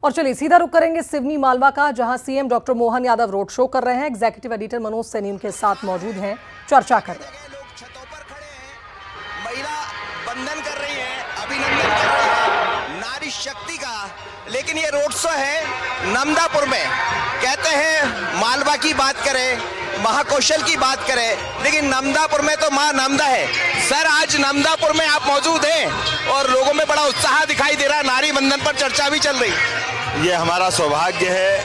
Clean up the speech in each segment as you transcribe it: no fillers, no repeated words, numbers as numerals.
और चलिए सीधा रुख करेंगे सिवनी मालवा का, जहां CM doctor Mohan Yadav road show कर रहे हैं। एग्जीक्यूटिव एडिटर मनोज सैनी उनके साथ मौजूद हैं, चर्चा कर रहे हैं। लोग छतों पर खड़े हैं, महिला वंदन कर रही हैं, अभिनंदन कर रहे हैं नारी शक्ति का। लेकिन ये रोड शो है नमदापुर में। कहते हैं मालवा की बात करें, महाकौशल की बात करें, लेकिन नमदापुर में तो मां नमदा है। सर, आज नमदापुर में आप मौजूद हैं और लोगों में बड़ा उत्साह दिखाई दे रहा है, नारी वंदन पर चर्चा भी चल रही। ये हमारा सौभाग्य है,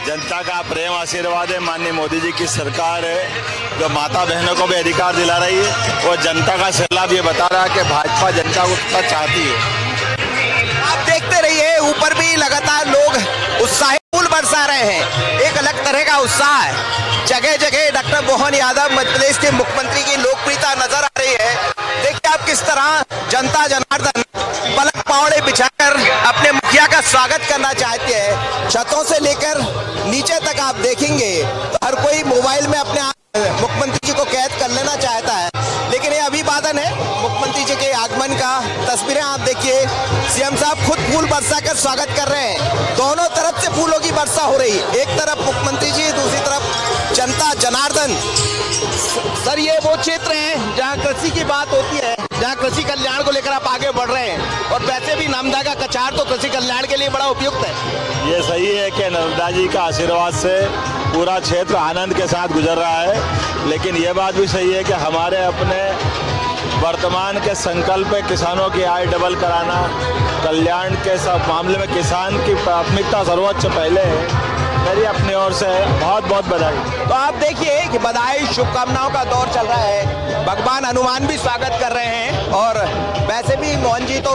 जनता का प्रेम आशीर्वाद है। माननीय मोदी जी की सरकार है जो माता बहनों को भी अधिकार दिला रही है और जनता का सैलाब ये बता रहा है कि भाजपा जनता को कितना चाहती है। आप देखते रहिए, ऊपर भी लगातार लोग उत्साही फूल बरसा रहे हैं। एक अलग तरह का उत्साह है, जगह जगह डॉक्टर मोहन यादव मध्य प्रदेश के मुख्यमंत्री की लोकप्रियता नजर आ रही है। देखिए आप किस तरह जनता जनार्दन पलक पावड़े बिछाकर अपने मुखिया का स्वागत करना चाहते हैं। छतों से लेकर नीचे तक आप देखेंगे तो हर कोई मोबाइल में अपने मुख्यमंत्री जी को कैद कर लेना चाहता है। लेकिन ये अभिवादन है मुख्यमंत्री जी के आगमन का। तस्वीरें आप देखिए, सीएम साहब खुद फूल बरसा कर स्वागत कर रहे हैं। दोनों तरफ से फूलों की वर्षा हो रही, एक तरफ मुख्यमंत्री जी, दूसरी तरफ जनता जनार्दन। सर, ये वो क्षेत्र है जहाँ कृषि की बात होती है, जहाँ कृषि कल्याण को लेकर आप आगे बढ़ रहे हैं। और वैसे भी नर्मदा का कचार तो कृषि कल्याण के लिए बड़ा उपयुक्त है। ये सही है कि नर्मदा जी का आशीर्वाद से पूरा क्षेत्र आनंद के साथ गुजर रहा है। लेकिन ये बात भी सही है कि हमारे अपने वर्तमान के संकल्प है किसानों की आय डबल कराना, कल्याण के सब मामले में किसान की प्राथमिकता सर्वोच्च पहले है। मेरी अपनी ओर से बहुत बहुत बधाई। तो आप देखिए कि बधाई शुभकामनाओं का दौर चल रहा है। भगवान हनुमान भी स्वागत कर रहे हैं और वैसे भी मोहन जी तो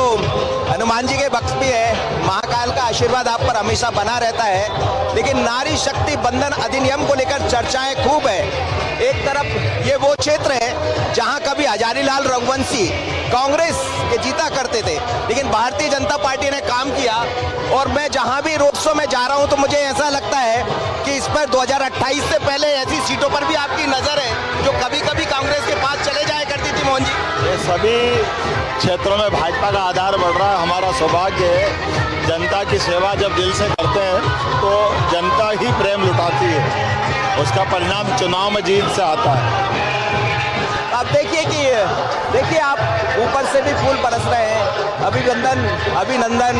हनुमान जी के भक्त भी है। महाकाल का आशीर्वाद आप पर हमेशा बना रहता है। लेकिन नारी शक्ति बंधन अधिनियम को लेकर चर्चाएं खूब है। एक तरफ ये वो क्षेत्र है जहां कभी हजारीलाल रघुवंशी कांग्रेस के जीता करते थे, लेकिन भारतीय जनता पार्टी ने काम किया। और मैं जहां भी रोड शो में जा रहा हूं तो मुझे ऐसा लगता है कि इस पर 2028 से पहले ऐसी सीटों पर भी आपकी नजर है जो कभी कभी कांग्रेस के पास चले जाया करती थी। मोहन जी, ये सभी क्षेत्रों में भाजपा का आधार बढ़ रहा है। हमारा सौभाग्य है, जनता की सेवा जब दिल से करते हैं तो जनता ही प्रेम लुटाती है, उसका परिणाम चुनाव में जीत से आता है। आप देखिए आप ऊपर से भी फूल बरस रहे हैं, अभिनंदन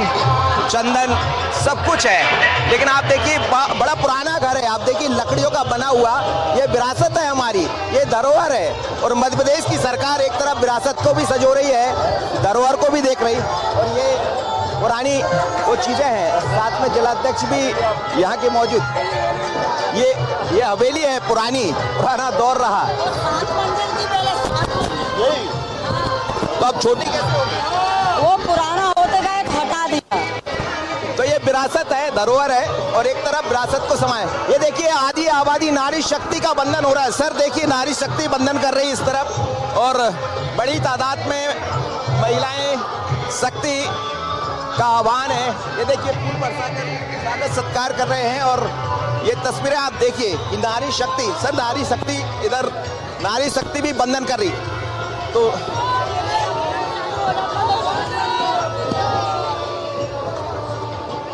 चंदन सब कुछ है। लेकिन आप देखिए बड़ा पुराना घर है, आप देखिए लकड़ियों का बना हुआ, ये विरासत है हमारी, ये धरोहर है। और मध्य प्रदेश की सरकार एक तरफ विरासत को भी संजो रही है, धरोहर को भी देख रही। और ये पुरानी वो चीजें हैं। साथ में जिलाध्यक्ष भी यहाँ के मौजूद। ये हवेली है, पुराना दौर रहा। तो अब छोटी कैसे होगी? वो पुराना होते गए, हटा दिया। तो ये विरासत है, धरोहर है और एक तरफ विरासत को समाये। ये देखिए आधी आबादी नारी शक्ति का बंधन हो रहा है। सर देखिए, नारी शक्ति बंधन कर रही है इस तरफ और बड़ी तादाद में महिलाएं शक्ति का आह्वान है। ये देखिए फूल बरसा कर स्वागत सत्कार कर रहे हैं। और ये तस्वीरें आप देखिए कि नारी शक्ति, सर नारी शक्ति, इधर नारी शक्ति भी बंधन कर रही। तो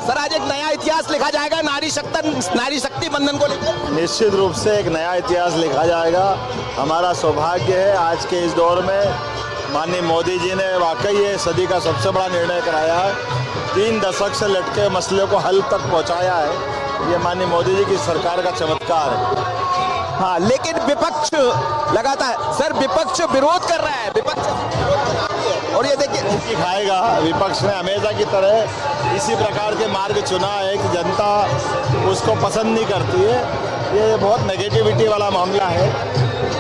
सर आज एक नया इतिहास लिखा जाएगा नारी शक्ति बंधन को लेकर। निश्चित रूप से एक नया इतिहास लिखा जाएगा। हमारा सौभाग्य है आज के इस दौर में माननीय मोदी जी ने वाकई ये सदी का सबसे बड़ा निर्णय कराया है। 3 दशक से लटके मसले को हल तक पहुंचाया है। ये माननीय मोदी जी की सरकार का चमत्कार है। हाँ, लेकिन विपक्ष लगातार, सर विपक्ष विरोध कर रहा है, और ये देखिए खाएगा। विपक्ष ने हमेशा की तरह इसी प्रकार के मार्ग चुना है कि जनता उसको पसंद नहीं करती है। ये बहुत नेगेटिविटी वाला मामला है।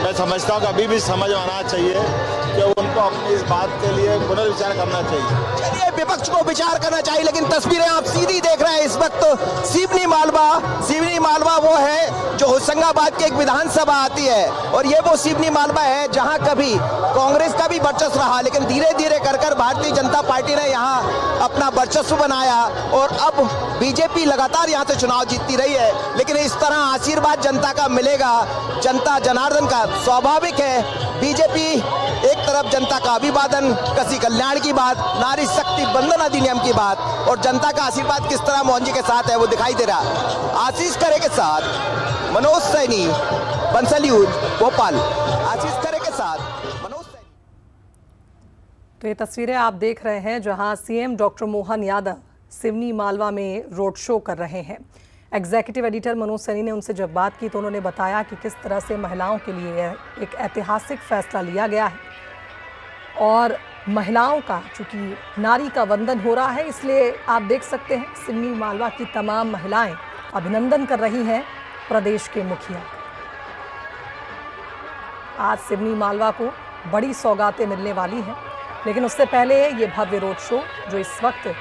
मैं समझता हूँ कि अभी भी समझ आना चाहिए कि उनको अपनी इस बात के लिए पुनर्विचार करना चाहिए। चलिए, विपक्ष को विचार करना चाहिए। लेकिन तस्वीरें आप सीधी देख रहे हैं इस वक्त सिवनी मालवा वो है जो होशंगाबाद के एक विधानसभा आती है। और ये वो सिवनी मालवा है जहां कभी कांग्रेस का भी वर्चस्व रहा, लेकिन धीरे धीरे कर भारतीय जनता पार्टी ने यहाँ अपना वर्चस्व बनाया। और अब बीजेपी लगातार यहाँ से चुनाव जीतती रही है। लेकिन इस तरह आशीर्वाद जनता का मिलेगा, जनता जनार्दन का। स्वाभाविक है बीजेपी एक तरफ तरफ जनता का अभिवादन, कृषि कल्याण की बात, नारी शक्ति बंधन अधिनियम की बात और जनता का आशीर्वाद किस तरह मोहन जी के साथ है वो दिखाई दे रहा। आशीष खरे के साथ मनोज सैनी, बंसल न्यूज, भोपाल। आशीष खरे के साथ मनोज सैनी। तो ये तस्वीरें आप देख रहे हैं जहां सीएम डॉक्टर मोहन यादव सिवनी मालवा में रोड शो कर रहे हैं। एग्जीक्यूटिव एडिटर मनोज सैनी ने उनसे जब बात की तो उन्होंने बताया कि किस तरह से महिलाओं के लिए एक ऐतिहासिक फैसला लिया गया है और महिलाओं का, चूंकि नारी का वंदन हो रहा है, इसलिए आप देख सकते हैं सिवनी मालवा की तमाम महिलाएं अभिनंदन कर रही हैं प्रदेश के मुखिया। आज सिवनी मालवा को बड़ी सौगातें मिलने वाली हैं, लेकिन उससे पहले ये भव्य रोड शो जो इस वक्त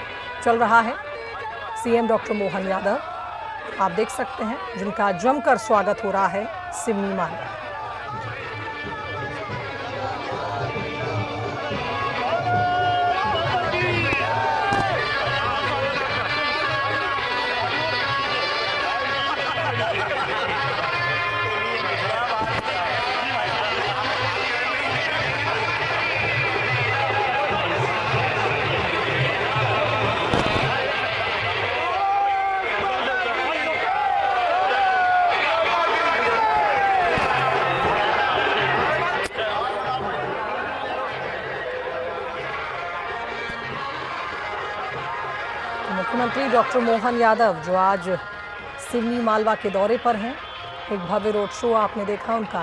चल रहा है, सीएम डॉक्टर मोहन यादव आप देख सकते हैं जिनका जमकर स्वागत हो रहा है सिवनी मालवा। मुख्यमंत्री डॉक्टर मोहन यादव जो आज सिवनी मालवा के दौरे पर हैं, एक भव्य रोड शो आपने देखा उनका,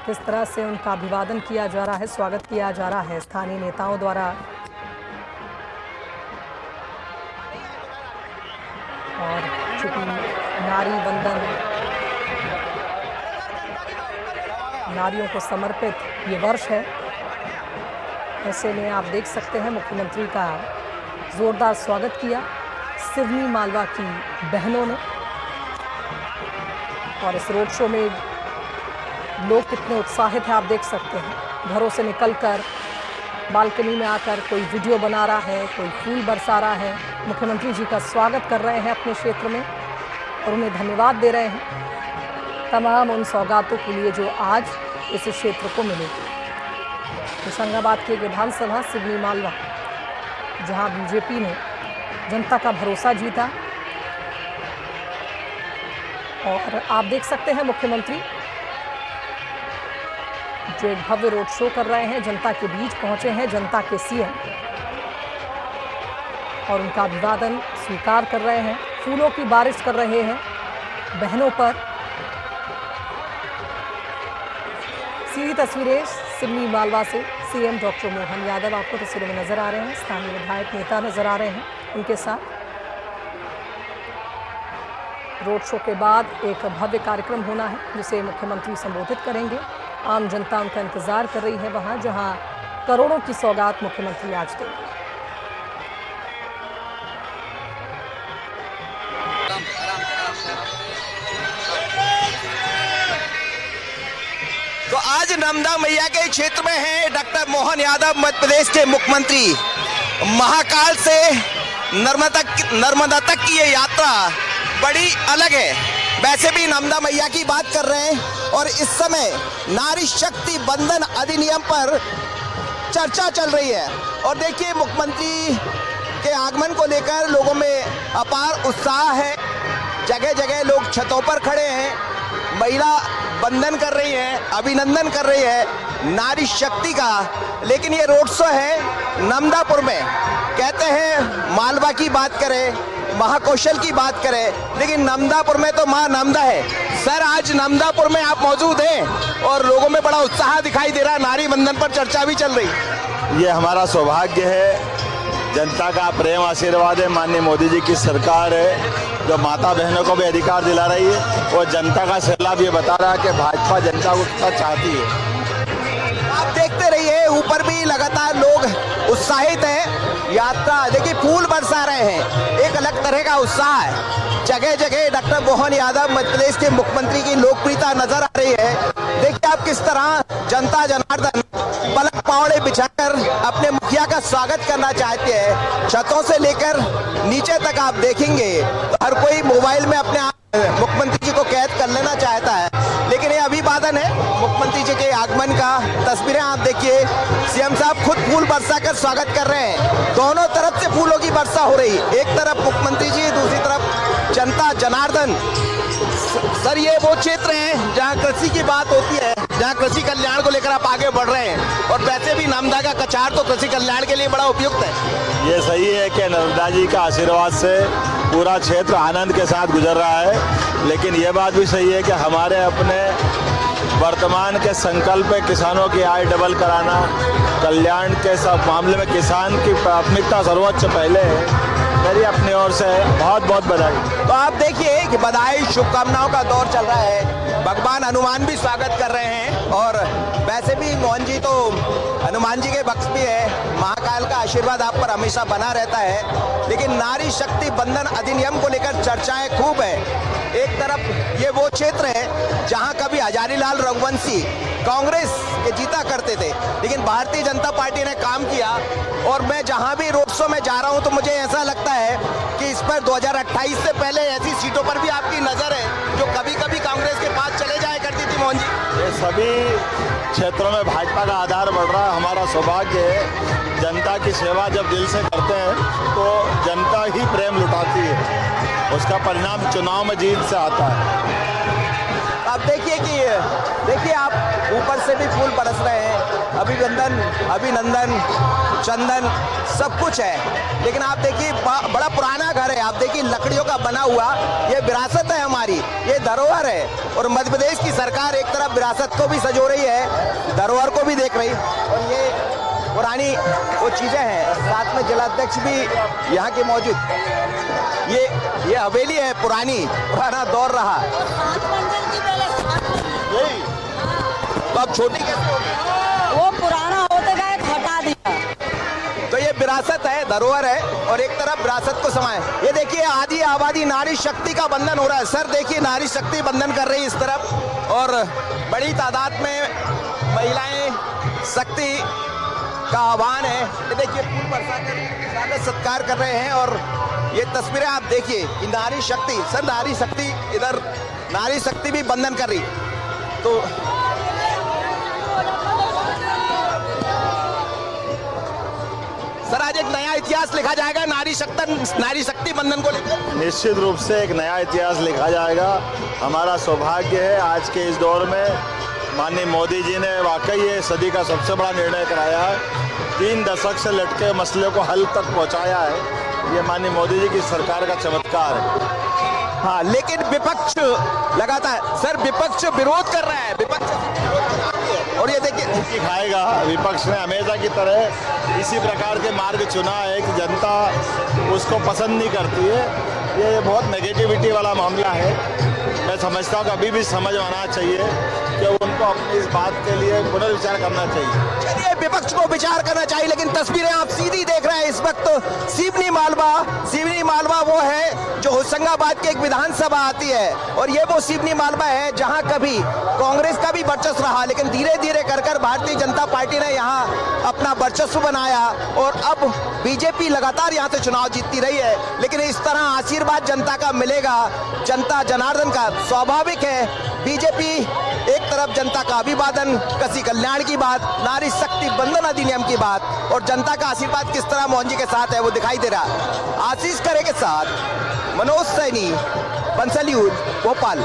किस तरह से उनका अभिवादन किया जा रहा है, स्वागत किया जा रहा है स्थानीय नेताओं द्वारा। और चूंकि नारी वंदन, नारियों को समर्पित ये वर्ष है, ऐसे में आप देख सकते हैं मुख्यमंत्री का जोरदार स्वागत किया सिवनी मालवा की बहनों ने। और इस रोड शो में लोग कितने उत्साहित हैं आप देख सकते हैं। घरों से निकलकर बालकनी में आकर कोई वीडियो बना रहा है, कोई फूल बरसा रहा है, मुख्यमंत्री जी का स्वागत कर रहे हैं अपने क्षेत्र में और उन्हें धन्यवाद दे रहे हैं तमाम उन सौगातों के लिए जो आज इस क्षेत्र को मिलेगी। होशंगाबाद की विधानसभा सिवनी मालवा, जहां बीजेपी ने जनता का भरोसा जीता, और आप देख सकते हैं मुख्यमंत्री जो एक भव्य रोड शो कर रहे हैं, जनता के बीच पहुंचे हैं, जनता के सीएम, और उनका अभिवादन स्वीकार कर रहे हैं, फूलों की बारिश कर रहे हैं बहनों पर। सीधी तस्वीरें सिवनी मालवा से सीएम डॉक्टर मोहन यादव आपको तस्वीरों में नजर आ रहे हैं, स्थानीय विधायक नेता नजर आ रहे हैं उनके साथ। रोड शो के बाद एक भव्य कार्यक्रम होना है जिसे मुख्यमंत्री संबोधित करेंगे। आम जनता उनका इंतजार कर रही है वहां, जहां करोड़ों की सौगात मुख्यमंत्री आज देंगे। तो आज नर्मदा मैया के क्षेत्र में है डॉक्टर मोहन यादव, मध्य प्रदेश के मुख्यमंत्री। महाकाल से नर्मदा तक की ये यात्रा बड़ी अलग है। वैसे भी नर्मदा मैया की बात कर रहे हैं और इस समय नारी शक्ति बंधन अधिनियम पर चर्चा चल रही है। और देखिए मुख्यमंत्री के आगमन को लेकर लोगों में अपार उत्साह है। जगह जगह लोग छतों पर खड़े हैं, महिला वंदन कर रही है, अभिनंदन कर रही है नारी शक्ति का। लेकिन ये रोड शो है नर्मदापुर में। कहते हैं मालवा की बात करें, महाकौशल की बात करें, लेकिन नर्मदापुर में तो मां नर्मदा है। सर, आज नर्मदापुर में आप मौजूद हैं और लोगों में बड़ा उत्साह दिखाई दे रहा है, नारी वंदन पर चर्चा भी चल रही। ये हमारा सौभाग्य है, जनता का प्रेम आशीर्वाद है। माननीय मोदी जी की सरकार है जो माता बहनों को भी अधिकार दिला रही है और जनता का सैलाब ये बता रहा है कि भाजपा जनता को कितना चाहती है। आप देखते रहिए, ऊपर भी लगातार लोग उत्साहित हैं। यात्रा देखिए, फूल बरसा रहे हैं, एक अलग तरह का उत्साह है। जगह जगह डॉक्टर मोहन यादव, मध्य प्रदेश के मुख्यमंत्री की लोकप्रियता नजर आ रही है। देखिए आप किस तरह जनता जनार्दन पलक पावड़े बिछाकर अपने मुखिया का स्वागत करना चाहते हैं। छतों से लेकर नीचे तक आप देखेंगे तो हर कोई मोबाइल में अपने मुख्यमंत्री जी को कैद कर लेना चाहता है। लेकिन ये अभिवादन स्वागतन है मुख्यमंत्री जी के आगमन का। तस्वीरें आप देखिए, सीएम साहब खुद फूल बरसा कर स्वागत कर रहे हैं। दोनों तरफ से फूलों की वर्षा हो रही, एक तरफ मुख्यमंत्री जी, दूसरी तरफ जनता जनार्दन। सर, ये वो क्षेत्र है जहाँ कृषि की बात होती है, जहाँ कृषि कल्याण को लेकर आप आगे बढ़ रहे हैं, और वैसे भी नर्मदा का कचार तो कृषि कल्याण के लिए बड़ा उपयुक्त है। ये सही है कि नर्मदा जी का आशीर्वाद से पूरा क्षेत्र आनंद के साथ गुजर रहा है, लेकिन ये बात भी सही है कि हमारे अपने वर्तमान के संकल्प है किसानों की आय डबल कराना, कल्याण के सब मामले में किसान की प्राथमिकता सर्वोच्च पहले है। मेरी अपनी ओर से बहुत बहुत बधाई। तो आप देखिए कि बधाई शुभकामनाओं का दौर चल रहा है। भगवान हनुमान भी स्वागत कर रहे हैं, और वैसे भी मोहन जी तो हनुमान जी के भक्त भी है। महाकाल का आशीर्वाद आप पर हमेशा बना रहता है। लेकिन नारी शक्ति बंधन अधिनियम को लेकर चर्चाएं खूब है। एक तरफ ये वो क्षेत्र है जहां कभी हजारीलाल रघुवंशी कांग्रेस के जीता करते थे, लेकिन भारतीय जनता पार्टी ने काम किया। और मैं जहां भी रोड शो में जा रहा हूं तो मुझे ऐसा लगता है कि इस पर 2028 से पहले ऐसी सीटों पर भी आपकी नजर है जो कभी कभी कांग्रेस के पास चले जाया करती थी। मोहन जी, ये सभी क्षेत्रों में भाजपा का आधार बढ़ रहा है। हमारा सौभाग्य है, जनता की सेवा जब दिल से करते हैं तो जनता ही प्रेम लुटाती है, उसका परिणाम चुनाव में जीत से आता है। आप देखिए आप ऊपर से भी फूल बरस रहे हैं, अभिनंदन चंदन सब कुछ है। लेकिन आप देखिए बड़ा पुराना घर है, आप देखिए लकड़ियों का बना हुआ, ये विरासत है हमारी, ये धरोहर है। और मध्य प्रदेश की सरकार एक तरफ विरासत को भी सजो रही है, धरोहर को भी देख रही, और ये पुरानी वो चीजें हैं। साथ में जिलाध्यक्ष भी यहाँ के मौजूद। ये हवेली है, पुराना दौर रहा। तो अब छोटी कैसे होगी? वो पुराना होते गए तो हटा दिया। तो ये विरासत है, धरोहर है, और एक तरफ विरासत को समाये। ये देखिए आधी आबादी नारी शक्ति का बंधन हो रहा है। सर देखिए, नारी शक्ति बंधन कर रही है इस तरफ, और बड़ी तादाद में महिलाएं शक्ति का आह्वान है। ये देखिए फूल बरसाकर स्वागत सत्कार कर रहे हैं। और ये तस्वीरें आप देखिए कि नारी शक्ति, सर नारी शक्ति, इधर नारी शक्ति भी बंधन कर रही। तो सर आज एक नया इतिहास लिखा जाएगा नारी शक्ति बंधन को लेकर। निश्चित रूप से एक नया इतिहास लिखा जाएगा। हमारा सौभाग्य है आज के इस दौर में माननीय मोदी जी ने वाकई ये सदी का सबसे बड़ा निर्णय कराया है। 3 दशक से लटके मसले को हल तक पहुंचाया है। ये माननीय मोदी जी की सरकार का चमत्कार है। हाँ, लेकिन विपक्ष लगातार, सर विपक्ष विरोध कर रहा है, और ये देखिए खाएगा। विपक्ष ने हमेशा की तरह इसी प्रकार के मार्ग चुना है कि जनता उसको पसंद नहीं करती है। ये बहुत नेगेटिविटी वाला मामला है। मैं समझता हूँ कि अभी भी समझ आना चाहिए कि उनको अपनी इस बात के लिए पुनर्विचार करना चाहिए। चलिए, विपक्ष को विचार करना चाहिए, लेकिन तस्वीरें आप सीधी देख रहे हैं इस वक्त। सिवनी मालवा वो है जो होशंगाबाद के एक विधानसभा आती है, और ये वो सिवनी मालवा है जहां कभी कांग्रेस का भी वर्चस्व रहा, लेकिन धीरे धीरे कर भारतीय जनता पार्टी ने यहाँ अपना वर्चस्व बनाया, और अब बीजेपी लगातार यहाँ से चुनाव जीतती रही है। लेकिन इस तरह आशीर्वाद जनता का मिलेगा, जनता जनार्दन का, स्वाभाविक है। बीजेपी एक तरफ जनता का अभिवादन, कृषि कल्याण की बात, नारी शक्ति बंधन अधिनियम की बात, और जनता का आशीर्वाद किस तरह मोहन जी के साथ है वो दिखाई दे रहा। आशीष खरे के साथ मनोज सैनी, बंसल न्यूज, भोपाल।